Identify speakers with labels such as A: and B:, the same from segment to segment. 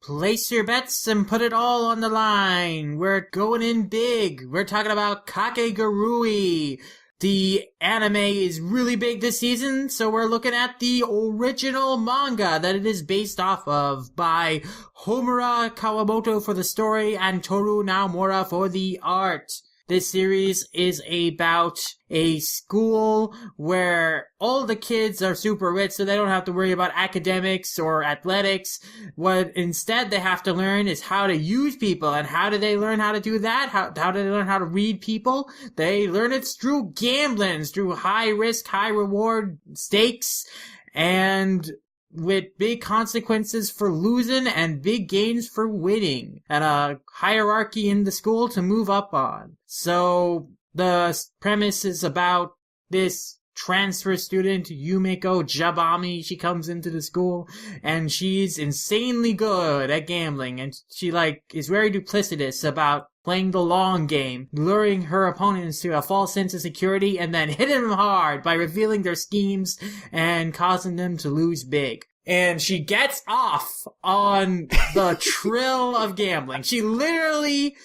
A: Place your bets and put it all on the line. We're going in big. We're talking about Kakegurui. The anime is really big this season, so we're looking at the original manga that it is based off of by Homura Kawamoto for the story and Toru Naomura for the art. This series is about a school where all the kids are super rich, so they don't have to worry about academics or athletics. What instead they have to learn is how to use people. And how do they learn how to do that? How do they learn how to read people? They learn it through gambling, through high risk, high reward stakes, and with big consequences for losing and big gains for winning, and a hierarchy in the school to move up on. So the premise is about this transfer student, Yumiko Jabami. She comes into the school and she's insanely good at gambling, and she is very duplicitous about playing the long game, luring her opponents to a false sense of security and then hitting them hard by revealing their schemes and causing them to lose big. And she gets off on the trill of gambling. She literally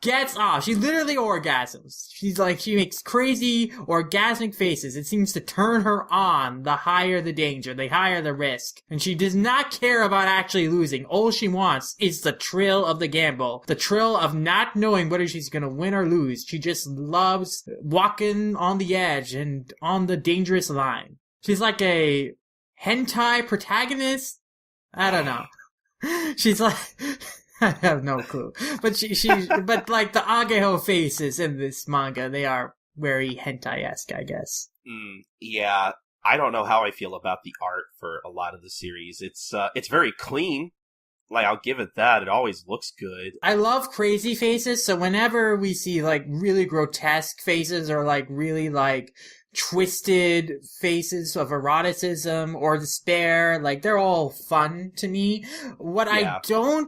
A: gets off. She literally orgasms. She makes crazy orgasmic faces. It seems to turn her on the higher the danger, the higher the risk. And she does not care about actually losing. All she wants is the thrill of the gamble. The thrill of not knowing whether she's gonna win or lose. She just loves walking on the edge and on the dangerous line. She's like a hentai protagonist? I don't know. She's like... I have no clue. But but like the Ageho faces in this manga, they are very hentai-esque, I guess.
B: Yeah, I don't know how I feel about the art for a lot of the series. It's very clean. Like, I'll give it that. It always looks good.
A: I love crazy faces, so whenever we see really grotesque faces or really twisted faces of eroticism or despair, they're all fun to me. What I don't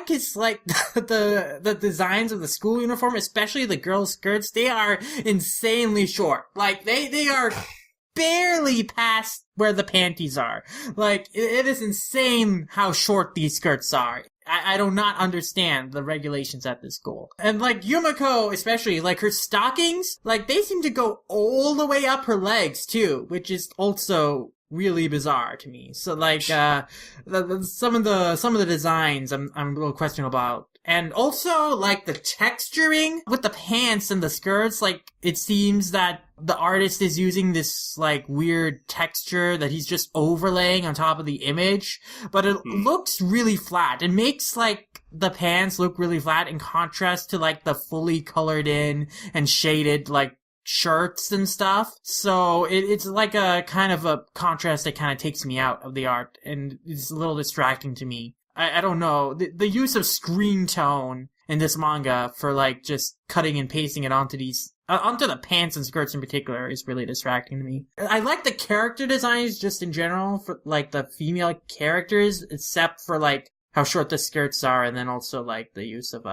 A: is the designs of the school uniform, especially the girls' skirts. They are insanely short. They are barely past where the panties are. It is insane how short these skirts are. I do not understand the regulations at this school. And Yumiko, especially, her stockings, they seem to go all the way up her legs too, which is also really bizarre to me. So some of the designs I'm a little questionable about. And also the texturing with the pants and the skirts, it seems that the artist is using this weird texture that he's just overlaying on top of the image, but it looks really flat. It makes the pants look really flat in contrast to the fully colored in and shaded shirts and stuff. So it's a kind of a contrast that kind of takes me out of the art, and it's a little distracting to me. I don't know. The use of screen tone in this manga for just cutting and pasting it onto the pants and skirts in particular is really distracting to me. I like the character designs just in general for the female characters, except for how short the skirts are, and then also the use of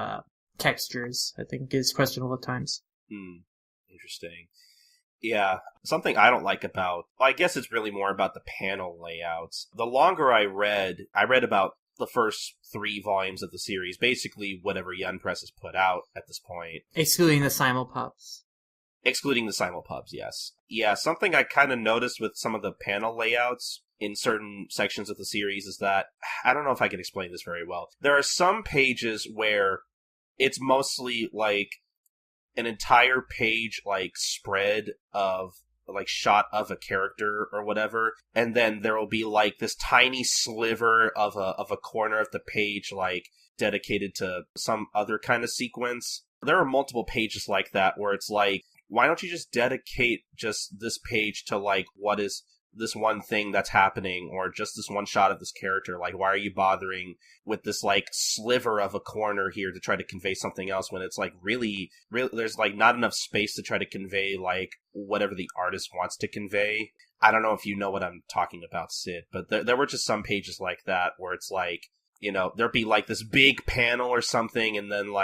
A: textures, I think, is questionable at times.
B: Interesting. Yeah, something I don't like about... Well, I guess it's really more about the panel layouts. The longer I read about the first 3 volumes of the series, basically whatever Yen Press has put out at this point.
A: Excluding the simulpubs.
B: Excluding the simulpubs, yes. Yeah, something I kind of noticed with some of the panel layouts in certain sections of the series is that... I don't know if I can explain this very well. There are some pages where it's mostly an entire page spread of shot of a character or whatever, and then there will be this tiny sliver of a corner of the page dedicated to some other kind of sequence. There are multiple pages like that where it's why don't you just dedicate just this page to what is this one thing that's happening, or just this one shot of this character? Why are you bothering with this sliver of a corner here to try to convey something else, when it's really there's not enough space to try to convey whatever the artist wants to convey. I don't know if you know what I'm talking about, Sid, but there were just some pages like that where it's there'd be this big panel or something, and then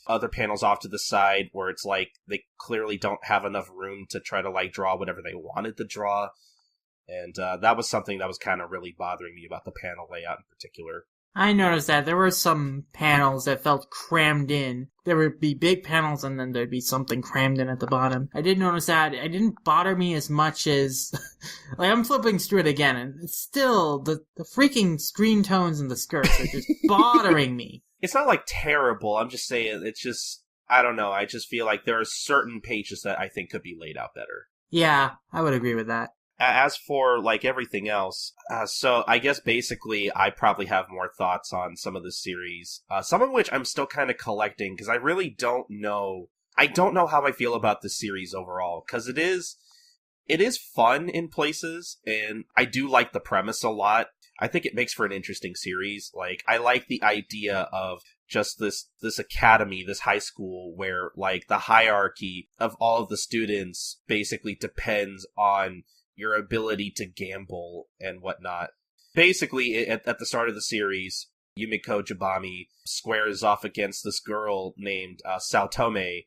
B: other panels off to the side where it's they clearly don't have enough room to try to draw whatever they wanted to draw. And that was something that was kind of really bothering me about the panel layout in particular.
A: I noticed that there were some panels that felt crammed in. There would be big panels and then there'd be something crammed in at the bottom. I did notice that. It didn't bother me as much as... like, I'm flipping through it again, and it's still... The freaking screen tones and the skirts are just bothering me.
B: It's not, like, terrible. I'm just saying, it's just... I don't know. I just feel like there are certain pages that I think could be laid out better.
A: Yeah, I would agree with that.
B: As for, like, everything else, so I guess basically I probably have more thoughts on some of the series, some of which I'm still kind of collecting, because I really don't know. I don't know how I feel about this series overall, because it is fun in places, and I do like the premise a lot. I think it makes for an interesting series. Like, I like the idea of just this academy, this high school, where, like, the hierarchy of all of the students basically depends on your ability to gamble and whatnot. Basically, at the start of the series, Yumiko Jabami squares off against this girl named Saotome,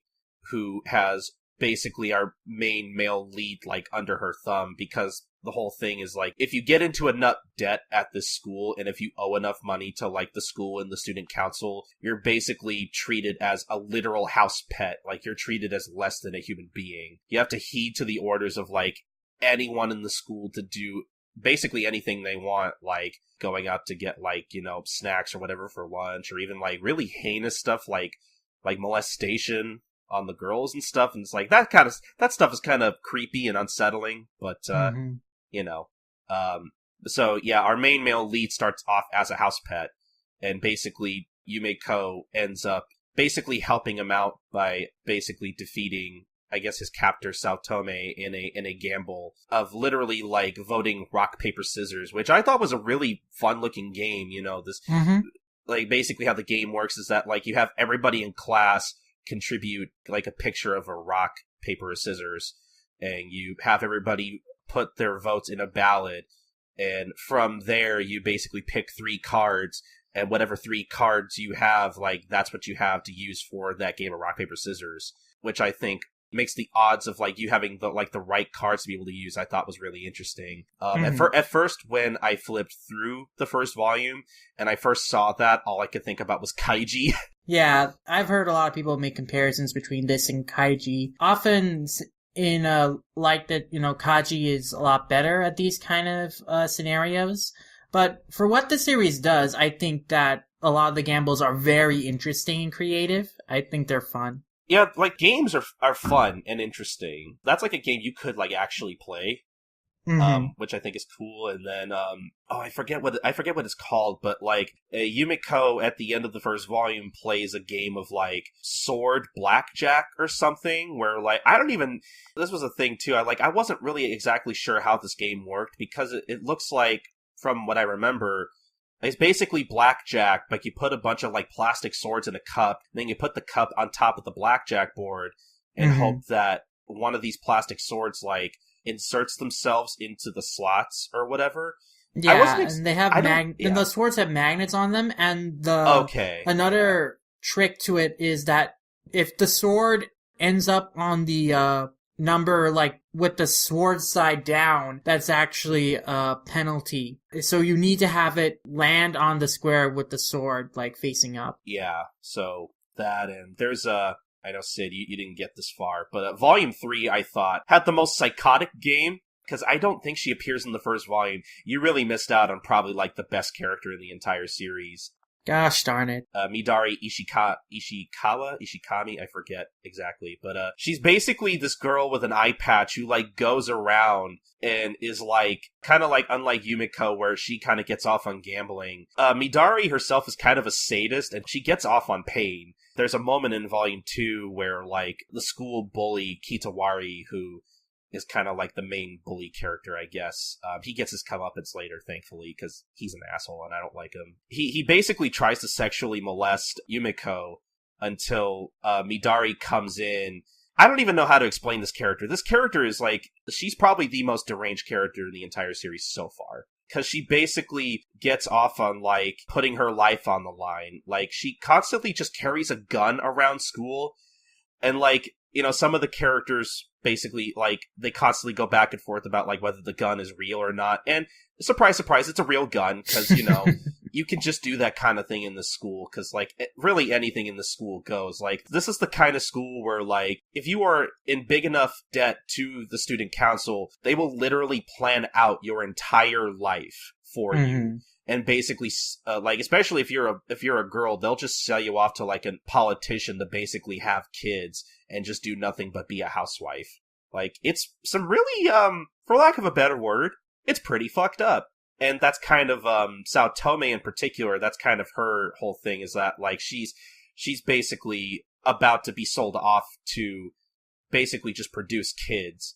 B: who has basically our main male lead, like, under her thumb, because the whole thing is, like, if you get into enough debt at this school, and if you owe enough money to, like, the school and the student council, you're basically treated as a literal house pet. Like, you're treated as less than a human being. You have to heed to the orders of, like, anyone in the school to do basically anything they want, like going out to get, like, you know, snacks or whatever for lunch, or even, like, really heinous stuff like molestation on the girls and stuff. And it's like that stuff is kind of creepy and unsettling, but you know, so yeah, our main male lead starts off as a house pet, and basically Yumiko ends up basically helping him out by basically defeating, I guess, his captor Saotome in a gamble of literally, like, voting rock, paper, scissors, which I thought was a really fun looking game. You know, this, like, basically how the game works is that, like, you have everybody in class contribute, like, a picture of a rock, paper, or scissors, and you have everybody put their votes in a ballot, and from there you basically pick 3 cards, and whatever 3 cards you have, like, that's what you have to use for that game of rock, paper, scissors, which I think makes the odds of, like, you having the right cards to be able to use, I thought was really interesting. At first, when I flipped through the first volume and I first saw that, all I could think about was Kaiji.
A: Yeah, I've heard a lot of people make comparisons between this and Kaiji. Often in like that, you know, Kaiji is a lot better at these kind of scenarios. But for what the series does, I think that a lot of the gambles are very interesting and creative. I think they're fun.
B: Yeah, like, games are fun and interesting. That's like a game you could, like, actually play, which I think is cool. And then, I forget what it's called, but, like, Yumiko at the end of the first volume plays a game of, like, sword blackjack or something, where, like, this was a thing too. I wasn't really exactly sure how this game worked, because it looks like, from what I remember, it's basically blackjack, but you put a bunch of, like, plastic swords in a cup, and then you put the cup on top of the blackjack board and hope that one of these plastic swords, like, inserts themselves into the slots or whatever.
A: Yeah, and they have and the swords have magnets on them, and another trick to it is that if the sword ends up on the number, like, with the sword side down, that's actually a penalty. So you need to have it land on the square with the sword, like, facing up.
B: Yeah, so that, and there's I know, Sid, you didn't get this far, but Volume 3, I thought, had the most psychotic game, because I don't think she appears in the first volume. You really missed out on probably, like, the best character in the entire series.
A: Gosh darn it.
B: Midari Ishikami, I forget exactly, but she's basically this girl with an eye patch who, like, goes around and is, like, kind of like, unlike Yumiko, where she kind of gets off on gambling. Midari herself is kind of a sadist, and she gets off on pain. There's a moment in Volume 2 where, like, the school bully Kitawari, who is kind of like the main bully character, I guess. He gets his comeuppance later, thankfully, because he's an asshole and I don't like him. He basically tries to sexually molest Yumiko until Midari comes in. I don't even know how to explain this character. This character is, like, she's probably the most deranged character in the entire series so far. Because she basically gets off on, like, putting her life on the line. Like, she constantly just carries a gun around school, and, like, you know, some of the characters basically, like, they constantly go back and forth about, like, whether the gun is real or not. And surprise, surprise, it's a real gun, because, you know, you can just do that kind of thing in the school, because, like, really anything in the school goes. Like, this is the kind of school where, like, if you are in big enough debt to the student council, they will literally plan out your entire life for you. And basically, like, especially if you're a girl, they'll just sell you off to, like, a politician to basically have kids and just do nothing but be a housewife. Like, it's some really, for lack of a better word, it's pretty fucked up. And that's kind of, Sao Tome in particular, that's kind of her whole thing, is that, like, she's basically about to be sold off to basically just produce kids.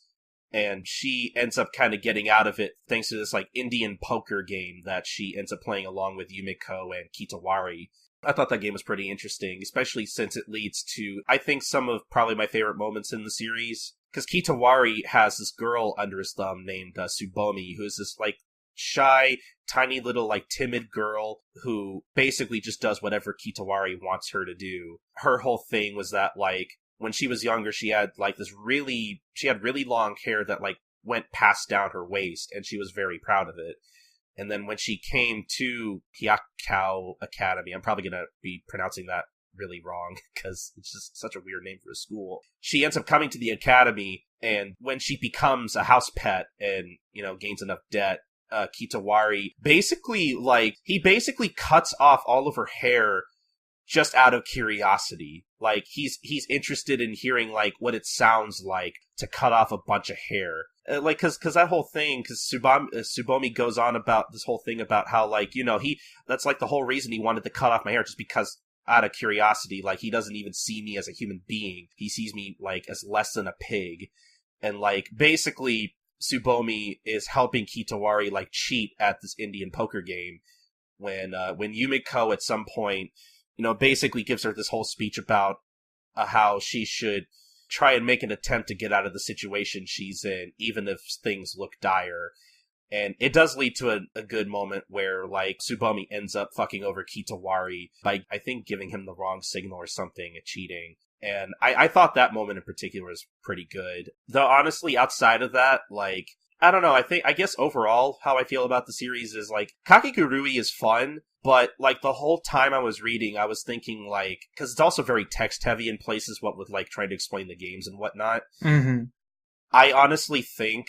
B: And she ends up kind of getting out of it thanks to this, like, Indian poker game that she ends up playing along with Yumiko and Kitawari. I thought that game was pretty interesting, especially since it leads to, I think, some of probably my favorite moments in the series. Because Kitawari has this girl under his thumb named Tsubomi, who's this, like, shy, tiny little, like, timid girl who basically just does whatever Kitawari wants her to do. Her whole thing was that, like, when she was younger, she had, like, really long hair that, like, went past down her waist, and she was very proud of it. And then when she came to Hyakkou Academy, I'm probably going to be pronouncing that really wrong, because it's just such a weird name for a school. She ends up coming to the academy, and when she becomes a house pet and, you know, gains enough debt, Kitawari basically cuts off all of her hair just out of curiosity. Like, he's interested in hearing, like, what it sounds like to cut off a bunch of hair. Like, cause that whole thing, cause Tsubomi goes on about this whole thing about how, like, you know, that's, like, the whole reason he wanted to cut off my hair, just because, out of curiosity, like, he doesn't even see me as a human being. He sees me, like, as less than a pig. And, like, basically, Tsubomi is helping Kitawari, like, cheat at this Indian poker game when Yumiko at some point, you know, basically gives her this whole speech about how she should try and make an attempt to get out of the situation she's in, even if things look dire. And it does lead to a good moment where, like, Tsubomi ends up fucking over Kitawari by, I think, giving him the wrong signal or something and cheating. And I thought that moment in particular was pretty good. Though, honestly, outside of that, like, I don't know, I guess overall, how I feel about the series is, like, Kakegurui is fun, but, like, the whole time I was reading, I was thinking, like, because it's also very text-heavy in places, what with, like, trying to explain the games and whatnot. I honestly think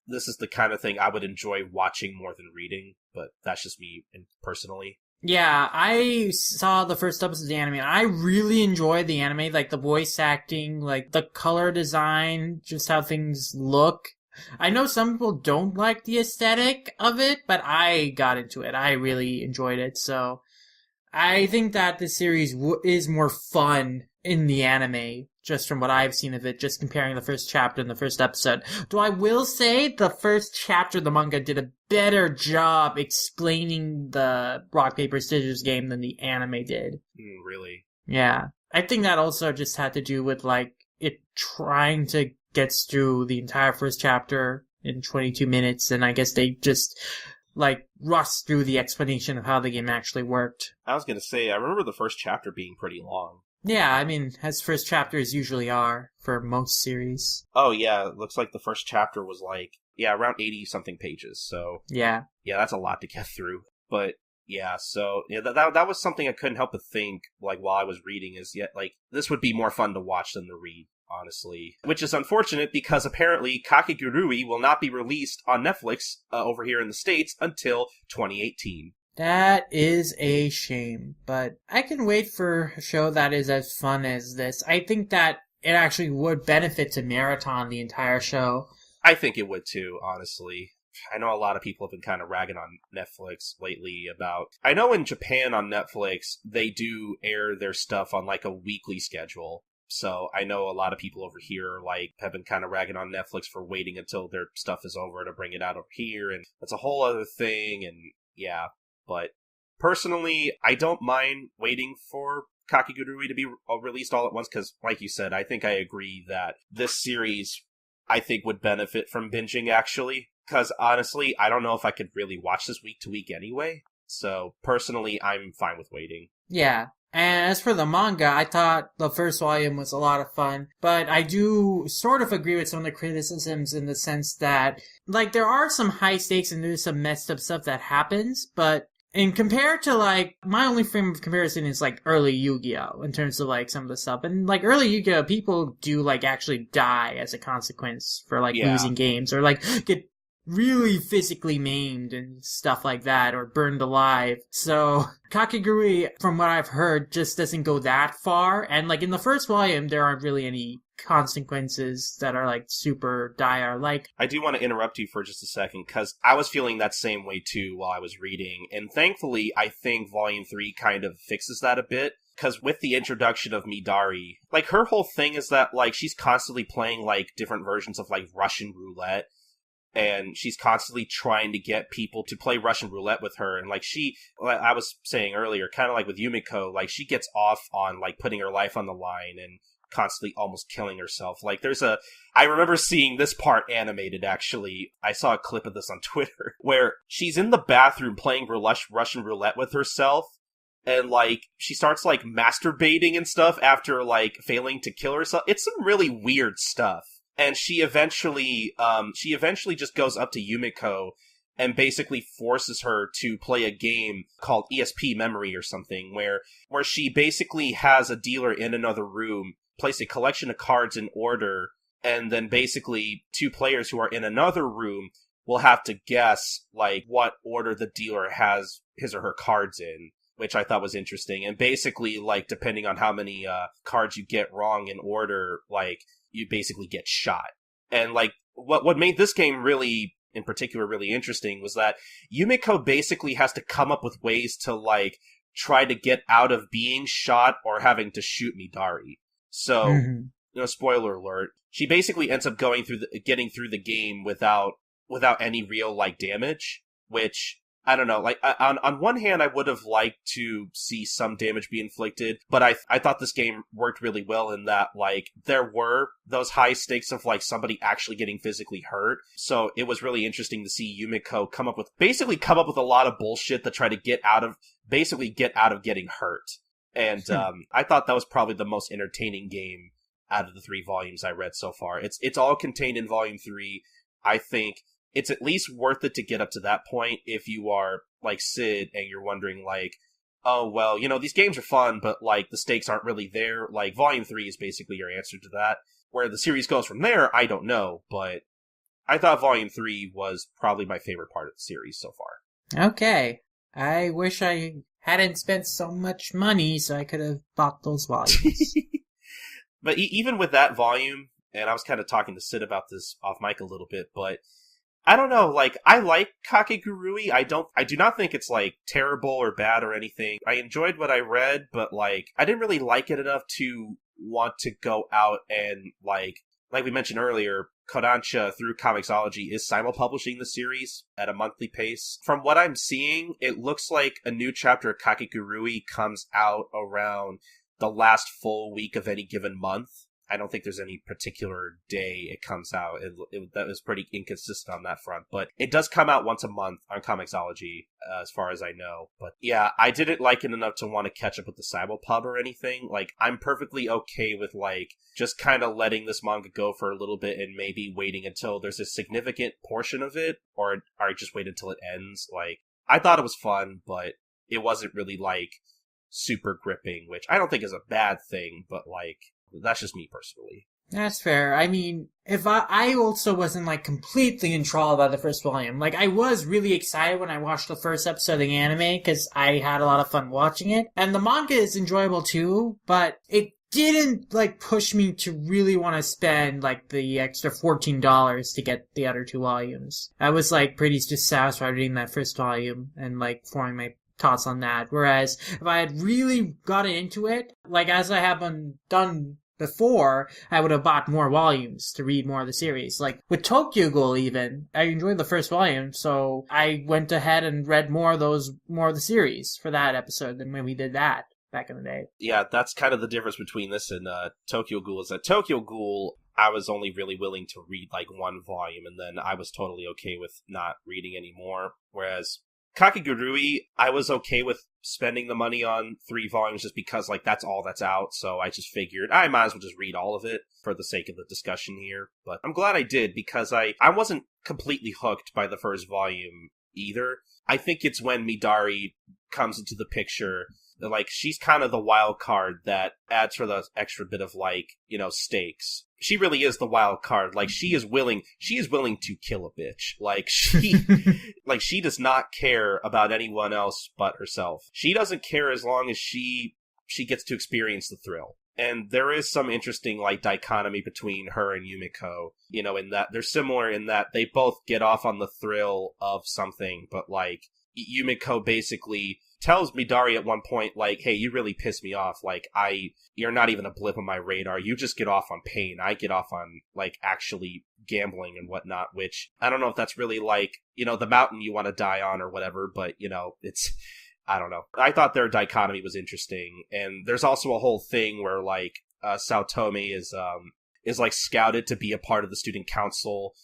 B: this is the kind of thing I would enjoy watching more than reading, but that's just me personally.
A: Yeah, I saw the first episode of the anime, and I really enjoyed the anime, like, the voice acting, like, the color design, just how things look. I know some people don't like the aesthetic of it, but I got into it. I really enjoyed it, so I think that the series is more fun in the anime, just from what I've seen of it, just comparing the first chapter and the first episode. Though I will say the first chapter of the manga did a better job explaining the rock, paper, scissors game than the anime did.
B: Really?
A: Yeah. I think that also just had to do with, like, it trying to get through the entire first chapter in 22 minutes, and I guess they just, like, rushed through the explanation of how the game actually worked.
B: I was gonna say, I remember the first chapter being pretty long.
A: Yeah, I mean, as first chapters usually are for most series.
B: Oh, yeah, it looks like the first chapter was, like, around 80-something pages, so... Yeah, that's a lot to get through. But, yeah, so, yeah, that was something I couldn't help but think, like, while I was reading, is, like, this would be more fun to watch than to read, honestly. Which is unfortunate, because apparently Kakegurui will not be released on Netflix over here in the States until 2018.
A: That is a shame, but I can wait for a show that is as fun as this. I think that it actually would benefit to marathon the entire show.
B: I think it would too, honestly. I know a lot of people have been kind of ragging on Netflix lately about... I know in Japan on Netflix, they do air their stuff on, like, a weekly schedule. So I know a lot of people over here, like, have been kind of ragging on Netflix for waiting until their stuff is over to bring it out over here, and that's a whole other thing, and yeah... But personally, I don't mind waiting for Kakegurui to be released all at once, because, like you said, I think I agree that this series, I think, would benefit from binging, actually. Because, honestly, I don't know if I could really watch this week to week anyway. So, personally, I'm fine with waiting.
A: Yeah. And as for the manga, I thought the first volume was a lot of fun, but I do sort of agree with some of the criticisms in the sense that, like, there are some high stakes and there's some messed up stuff that happens, but And compared to, like, my only frame of comparison is, like, early Yu-Gi-Oh! In terms of, like, some of the stuff. And, like, early Yu-Gi-Oh! People do, like, actually die as a consequence for, like,
B: Yeah.
A: losing games. Or, like, get really physically maimed and stuff like that. Or burned alive. So, Kakegurui, from what I've heard, just doesn't go that far. And, like, in the first volume, there aren't really any consequences that are like super dire. Like,
B: I do want to interrupt you for just a second because I was feeling that same way too while I was reading, and thankfully I think Volume 3 kind of fixes that a bit, because with the introduction of Midari, like, her whole thing is that, like, she's constantly playing, like, different versions of, like, Russian roulette, and she's constantly trying to get people to play Russian roulette with her, and, like, like I was saying earlier, kind of like with Yumiko, like, she gets off on, like, putting her life on the line and constantly almost killing herself. Like, I remember seeing this part animated, actually. I saw a clip of this on Twitter, where she's in the bathroom playing Russian roulette with herself, and, like, she starts, like, masturbating and stuff after, like, failing to kill herself. It's some really weird stuff. And she eventually just goes up to Yumiko and basically forces her to play a game called ESP Memory or something, where she basically has a dealer in another room place a collection of cards in order, and then basically two players who are in another room will have to guess, like, what order the dealer has his or her cards in, which I thought was interesting. And basically, like, depending on how many cards you get wrong in order, like, you basically get shot. And, like, what made this game really, in particular, really interesting was that Yumiko basically has to come up with ways to, like, try to get out of being shot or having to shoot Midari. So, spoiler alert, she basically ends up getting through the game without any real, like, damage, which, I don't know, like, on one hand, I would have liked to see some damage be inflicted, but I thought this game worked really well in that, like, there were those high stakes of, like, somebody actually getting physically hurt, so it was really interesting to see Yumiko come up with a lot of bullshit to try to get out of getting hurt. And I thought that was probably the most entertaining game out of the 3 volumes I read so far. It's all contained in Volume 3. I think it's at least worth it to get up to that point if you are, like, Sid and you're wondering, like, oh, well, you know, these games are fun, but, like, the stakes aren't really there. Like, Volume 3 is basically your answer to that. Where the series goes from there, I don't know, but I thought Volume 3 was probably my favorite part of the series so far.
A: Okay. I wish I hadn't spent so much money so I could have bought those volumes.
B: But even with that volume, and I was kind of talking to Sid about this off mic a little bit, but I don't know, like, I like Kakegurui. I do not think it's, like, terrible or bad or anything. I enjoyed what I read, but, like, I didn't really like it enough to want to go out and, like we mentioned earlier, Kodansha through Comixology is simul-publishing the series at a monthly pace. From what I'm seeing, it looks like a new chapter of Kakegurui comes out around the last full week of any given month. I don't think there's any particular day it comes out. That was pretty inconsistent on that front. But it does come out once a month on Comixology, as far as I know. But yeah, I didn't like it enough to want to catch up with the simulpub or anything. Like, I'm perfectly okay with, like, just kind of letting this manga go for a little bit and maybe waiting until there's a significant portion of it, or just wait until it ends. Like, I thought it was fun, but it wasn't really, like, super gripping, which I don't think is a bad thing, but, like, that's just me personally.
A: That's fair. I mean, if I also wasn't, like, completely enthralled by the first volume. Like, I was really excited when I watched the first episode of the anime, because I had a lot of fun watching it. And the manga is enjoyable too, but it didn't, like, push me to really want to spend, like, the extra $14 to get the other 2 volumes. I was, like, pretty just satisfied reading that first volume and, like, forming my thoughts on that. Whereas, if I had really gotten into it, like, as I have done before, I would have bought more volumes to read more of the series. Like, with Tokyo Ghoul even, I enjoyed the first volume, so I went ahead and read more of the series for that episode than when we did that back in the day.
B: Yeah, that's kind of the difference between this and Tokyo Ghoul, is that Tokyo Ghoul, I was only really willing to read, like, 1 volume, and then I was totally okay with not reading anymore. Whereas Kakegurui, I was okay with spending the money on 3 volumes just because, like, that's all that's out, so I just figured I might as well just read all of it for the sake of the discussion here. But I'm glad I did, because I wasn't completely hooked by the first volume either. I think it's when Midari comes into the picture. Like, she's kind of the wild card that adds for the extra bit of, like, you know, stakes. She really is the wild card. Like, she is willing to kill a bitch. Like, she does not care about anyone else but herself. She doesn't care as long as she gets to experience the thrill. And there is some interesting, like, dichotomy between her and Yumiko, you know, in that they're similar in that they both get off on the thrill of something, but, like, Yumiko basically tells Midari at one point, like, hey, you really piss me off. Like, you're not even a blip on my radar. You just get off on pain. I get off on, like, actually gambling and whatnot, which I don't know if that's really, like, you know, the mountain you want to die on or whatever, but, you know, I don't know. I thought their dichotomy was interesting, and there's also a whole thing where, like, Saotome is, like, scouted to be a part of the student council,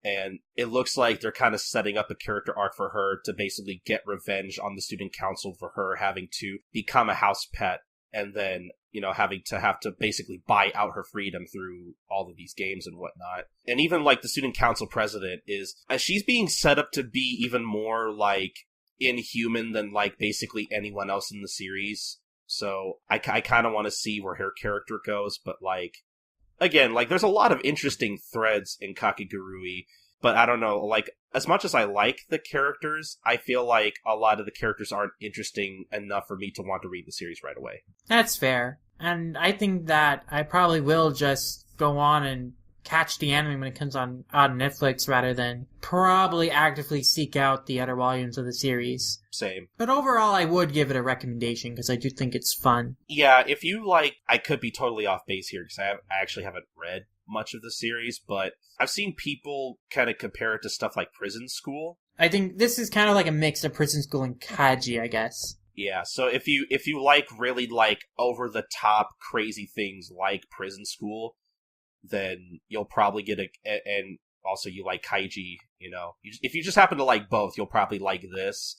B: and it looks like they're kind of setting up a character arc for her to basically get revenge on the student council for her having to become a house pet and then, you know, having to basically buy out her freedom through all of these games and whatnot. And even, like, the student council president she's being set up to be even more, like, inhuman than, like, basically anyone else in the series. So I kind of want to see where her character goes, but, like, again, like, there's a lot of interesting threads in Kakegurui, but I don't know, like, as much as I like the characters, I feel like a lot of the characters aren't interesting enough for me to want to read the series right away.
A: That's fair. And I think that I probably will just go on and catch the anime when it comes on Netflix rather than probably actively seek out the other volumes of the series.
B: Same.
A: But overall, I would give it a recommendation because I do think it's fun.
B: Yeah, if you like, I could be totally off base here because I actually haven't read much of the series, but I've seen people kind of compare it to stuff like Prison School.
A: I think this is kind of like a mix of Prison School and Kaji, I guess.
B: Yeah, so if you like really like over the top crazy things like Prison School, then you'll probably get and also you like Kaiji, you know. If you just happen to like both, you'll probably like this.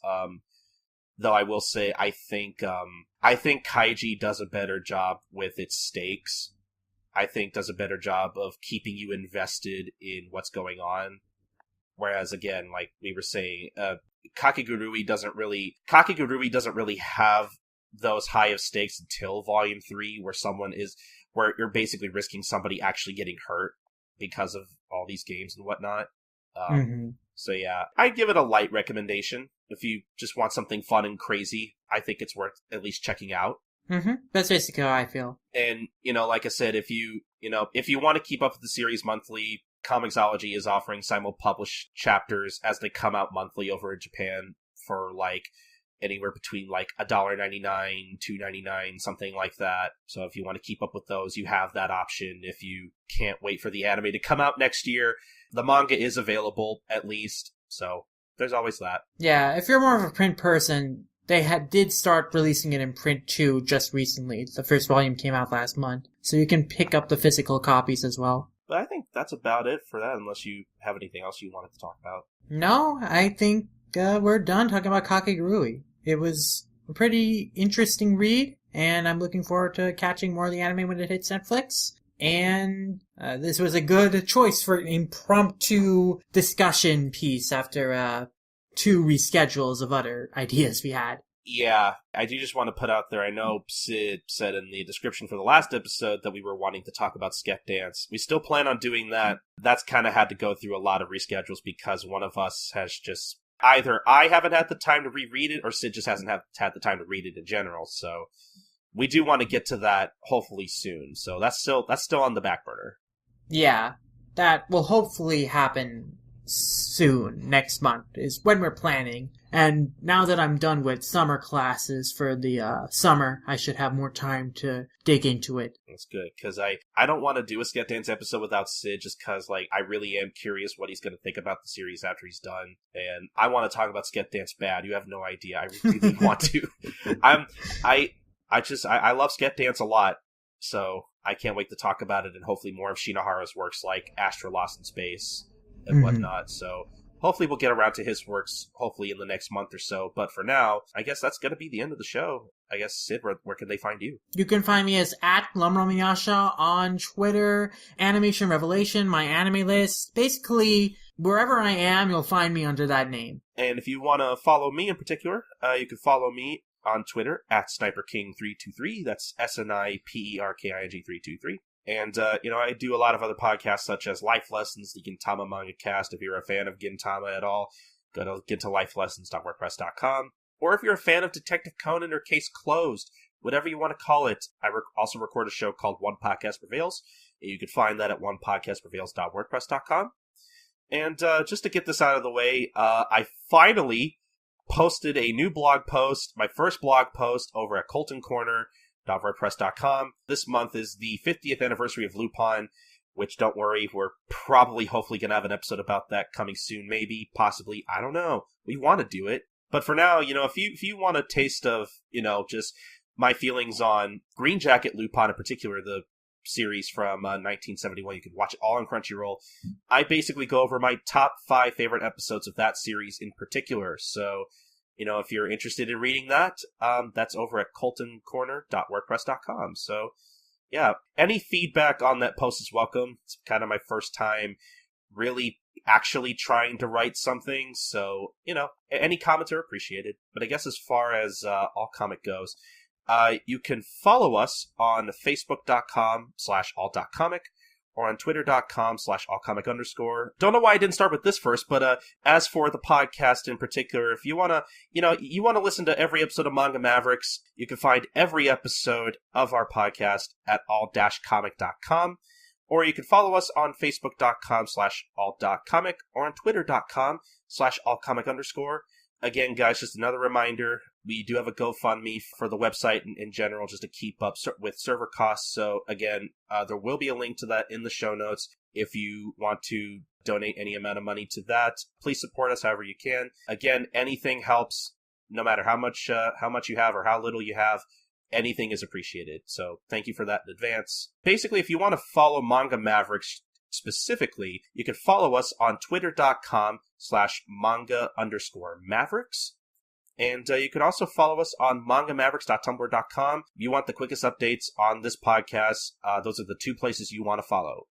B: Though I will say, I think Kaiji does a better job with its stakes. I think does a better job of keeping you invested in what's going on. Whereas again, like we were saying, Kakegurui doesn't really have those high of stakes until Volume 3, where you're basically risking somebody actually getting hurt because of all these games and whatnot. So yeah, I'd give it a light recommendation. If you just want something fun and crazy, I think it's worth at least checking out.
A: That's basically how I feel.
B: And, you know, like I said, if you want to keep up with the series monthly, Comixology is offering simul-published chapters as they come out monthly over in Japan for, like, anywhere between, like, $1.99, $2.99, something like that. So if you want to keep up with those, you have that option. If you can't wait for the anime to come out next year, the manga is available, at least. So there's always that.
A: Yeah, if you're more of a print person, they did start releasing it in print too just recently. The first volume came out last month. So you can pick up the physical copies as well.
B: But I think that's about it for that, unless you have anything else you wanted to talk about.
A: No, I think we're done talking about Kakegurui. It was a pretty interesting read, and I'm looking forward to catching more of the anime when it hits Netflix. And this was a good choice for an impromptu discussion piece after 2 reschedules of other ideas we had.
B: Yeah, I do just want to put out there, I know Sid said in the description for the last episode that we were wanting to talk about Sket Dance. We still plan on doing that. That's kind of had to go through a lot of reschedules because one of us has just... Either I haven't had the time to reread it, or Sid just hasn't had the time to read it in general, so... We do want to get to that hopefully soon, so that's still on the back burner.
A: Yeah, that will hopefully happen soon, next month, is when we're planning. And now that I'm done with summer classes for the summer, I should have more time to dig into it.
B: That's good, because I don't want to do a Sket Dance episode without Sid, just because, like, I really am curious what he's going to think about the series after he's done. And I want to talk about Sket Dance bad. You have no idea. I really want to. I love Sket Dance a lot, so I can't wait to talk about it and hopefully more of Shinohara's works like Astra Lost in Space and whatnot. So hopefully we'll get around to his works hopefully in the next month or so. But for now, I guess that's going to be the end of the show. I guess, Sid, where can they find you?
A: You can find me as @LumRomiyasha on Twitter, Animation Revelation, my anime list. Basically, wherever I am, you'll find me under that name.
B: And if you want to follow me in particular, you can follow me on Twitter at SniperKing323. That's SNIPERKING 323. And, I do a lot of other podcasts such as Life Lessons, the Gintama Manga Cast. If you're a fan of Gintama at all, go to gintalifalessons.wordpress.com. Or if you're a fan of Detective Conan or Case Closed, whatever you want to call it, I also record a show called One Podcast Prevails. And you can find that at onepodcastprevails.wordpress.com. And just to get this out of the way, I finally posted a new blog post, my first blog post, over at coltoncorner.wordpress.com. This month is the 50th anniversary of Lupin, which, don't worry, we're hopefully going to have an episode about that coming soon, maybe, possibly, I don't know. We want to do it. But for now, if you want a taste of, just my feelings on Green Jacket Lupin in particular, the series from 1971. You can watch it all on Crunchyroll. I basically go over my top 5 favorite episodes of that series in particular. So, if you're interested in reading that, that's over at coltoncorner.wordpress.com. So, yeah, any feedback on that post is welcome. It's kind of my first time really actually trying to write something. So, any comments are appreciated. But I guess as far as All Comic goes, you can follow us on facebook.com/all.comic or on twitter.com/allcomic_. Don't know why I didn't start with this first, but as for the podcast in particular, if you want to, you want to listen to every episode of Manga Mavericks, you can find every episode of our podcast at all-comic.com, or you can follow us on facebook.com/all.comic or on twitter.com/allcomic_. Again, guys, just another reminder, we do have a GoFundMe for the website in general, just to keep up with server costs. So, again, there will be a link to that in the show notes. If you want to donate any amount of money to that, please support us however you can. Again, anything helps, no matter how much you have or how little you have. Anything is appreciated. So, thank you for that in advance. Basically, if you want to follow Manga Mavericks specifically, you can follow us on twitter.com/manga_mavericks. And you can also follow us on mangamavericks.tumblr.com. If you want the quickest updates on this podcast, those are the 2 places you want to follow,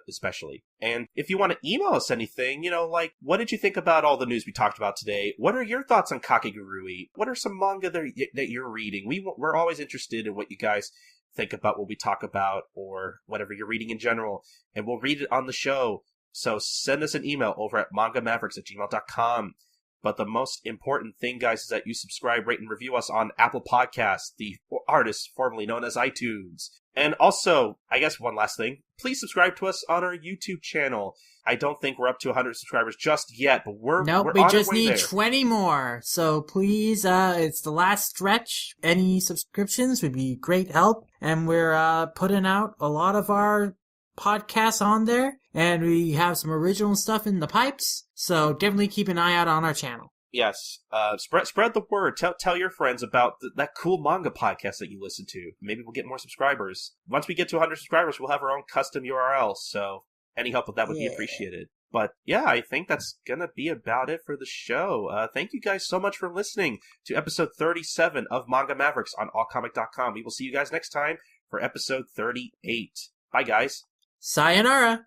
B: especially. And if you want to email us anything, like, what did you think about all the news we talked about today? What are your thoughts on Kakegurui? What are some manga that you're reading? We're always interested in what you guys think about what we talk about, or whatever you're reading in general, and we'll read it on the show. So send us an email over at mangamavericks@gmail.com. But the most important thing, guys, is that you subscribe, rate, and review us on Apple Podcasts, the artist formerly known as iTunes. And also, I guess one last thing, please subscribe to us on our YouTube channel. I don't think we're up to 100 subscribers just yet, but we're
A: we
B: on
A: just
B: our way
A: need
B: there.
A: 20 more. So please, it's the last stretch. Any subscriptions would be great help. And we're putting out a lot of our podcasts on there, and we have some original stuff in the pipes. So definitely keep an eye out on our channel.
B: Yes, spread the word. Tell your friends about that cool manga podcast that you listen to. Maybe we'll get more subscribers. Once we get to 100 subscribers, we'll have our own custom URL. So any help with that would be appreciated. But yeah, I think that's gonna be about it for the show. Thank you guys so much for listening to episode 37 of Manga Mavericks on allcomic.com. We will see you guys next time for episode 38. Bye, guys.
A: Sayonara.